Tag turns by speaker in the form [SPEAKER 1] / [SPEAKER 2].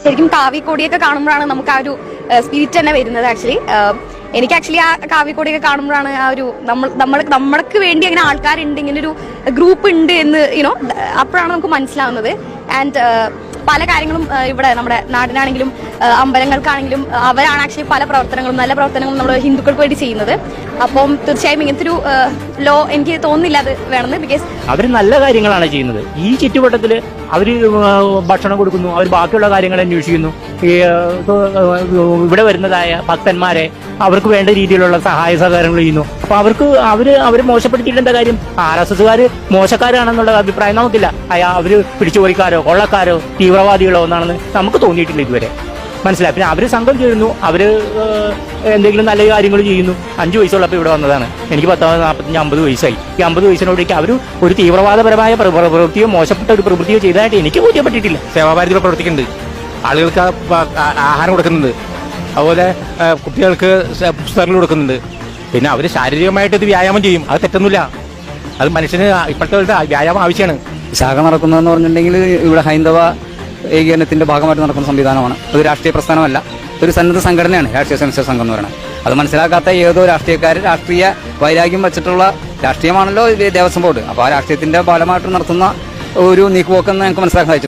[SPEAKER 1] ശരിക്കും കാവിക്കോടിയൊക്കെ കാണുമ്പോഴാണ് നമുക്ക് ആ ഒരു സ്പിരിറ്റ് തന്നെ വരുന്നത്. എനിക്ക് ആക്ച്വലി ആ കാവിക്കോടിയൊക്കെ കാണുമ്പോഴാണ് ആ ഒരു നമ്മൾക്ക് വേണ്ടി അങ്ങനെ ആൾക്കാരുണ്ട്, ഇങ്ങനെ ഒരു ഗ്രൂപ്പ് ഉണ്ട് എന്ന് അപ്പോഴാണ് നമുക്ക് മനസ്സിലാവുന്നത്. ആൻഡ് പല കാര്യങ്ങളും ഇവിടെ നമ്മുടെ നാടിനാണെങ്കിലും അമ്പലങ്ങൾക്കാണെങ്കിലും അവരാണ് ആക്ച്വലി പല പ്രവർത്തനങ്ങളും നല്ല പ്രവർത്തനങ്ങളും നമ്മൾ ഹിന്ദുക്കൾക്ക് വേണ്ടി ചെയ്യുന്നത്. അപ്പം തീർച്ചയായും ഇങ്ങനത്തെ ഒരു ലോ എനിക്ക് തോന്നുന്നില്ല അത് വേണമെന്ന്. ബിക്കോസ്
[SPEAKER 2] അവർ നല്ല കാര്യങ്ങളാണ് ചെയ്യുന്നത്. ഈ ചുറ്റുവട്ടത്തിൽ അവർ ഭക്ഷണം കൊടുക്കുന്നു, അവർ ബാക്കിയുള്ള കാര്യങ്ങൾ അന്വേഷിക്കുന്നു. ഇവിടെ വരുന്നതായ ഭക്തന്മാരെ അവർക്ക് വേണ്ട രീതിയിലുള്ള സഹായ സഹകരണങ്ങൾ ചെയ്യുന്നു. അപ്പൊ അവര് മോശപ്പെടുത്തിയിട്ട് എന്താ കാര്യം? RSSകാര് മോശക്കാരാണെന്നുള്ള അഭിപ്രായം നമുക്കില്ല. അവര് പിടിച്ചുപറിക്കാരോ കൊള്ളക്കാരോ തീവ്രവാദികളോ ഒന്നാണെന്ന് നമുക്ക് തോന്നിയിട്ടില്ല ഇതുവരെ. മനസ്സിലായി. പിന്നെ അവര് സംഘം ചേരുന്നു, അവര് എന്തെങ്കിലും നല്ല കാര്യങ്ങൾ ചെയ്യുന്നു. 5 വയസ്സുള്ളപ്പോൾ ഇവിടെ വന്നതാണ്. എനിക്ക് 40, 50 വയസ്സായി. ഈ 50 വയസ്സിനോടേക്ക് അവർ ഒരു തീവ്രവാദപരമായ പ്രവൃത്തിയോ മോശപ്പെട്ട ഒരു പ്രവൃത്തിയോ ചെയ്തതായിട്ട് എനിക്ക് ബോധ്യപ്പെട്ടിട്ടില്ല.
[SPEAKER 3] സേവാഭാരതികൾ പ്രവർത്തിക്കുന്നുണ്ട്, ആളുകൾക്ക് ആഹാരം കൊടുക്കുന്നുണ്ട്, അതുപോലെ കുട്ടികൾക്ക് പുസ്തകങ്ങൾ കൊടുക്കുന്നുണ്ട്. പിന്നെ അവർ ശാരീരികമായിട്ട് ഇത് വ്യായാമം ചെയ്യും, അത് തെറ്റൊന്നുമില്ല. അത് മനുഷ്യന് ഇപ്പോഴത്തെ വ്യായാമം ആവശ്യമാണ്.
[SPEAKER 4] ശാഖ നടക്കുന്നതെന്ന് പറഞ്ഞിട്ടുണ്ടെങ്കിൽ ഇവിടെ ഹൈന്ദവ ഏകീകരണത്തിന്റെ ഭാഗമായിട്ട് നടക്കുന്ന സംവിധാനമാണ്. ഒരു രാഷ്ട്രീയ പ്രസ്ഥാനമല്ല, ഒരു സന്നദ്ധ സംഘടനയാണ് രാഷ്ട്രീയ സ്വയംസേവക സംഘം എന്ന് പറയുന്നത്. അത് മനസ്സിലാക്കാത്ത ഏതോ രാഷ്ട്രീയക്കാർ രാഷ്ട്രീയ വൈരാഗ്യം വെച്ചിട്ടുള്ള രാഷ്ട്രീയമാണല്ലോ ദേവസ്വം ബോർഡ്. അപ്പോൾ ആ രാഷ്ട്രീയത്തിന്റെ ഫലമായിട്ട് നടത്തുന്ന ഒരു നീക്കുപോക്കെന്ന് ഞങ്ങൾക്ക് മനസ്സിലാക്കാൻ സാധിച്ചു.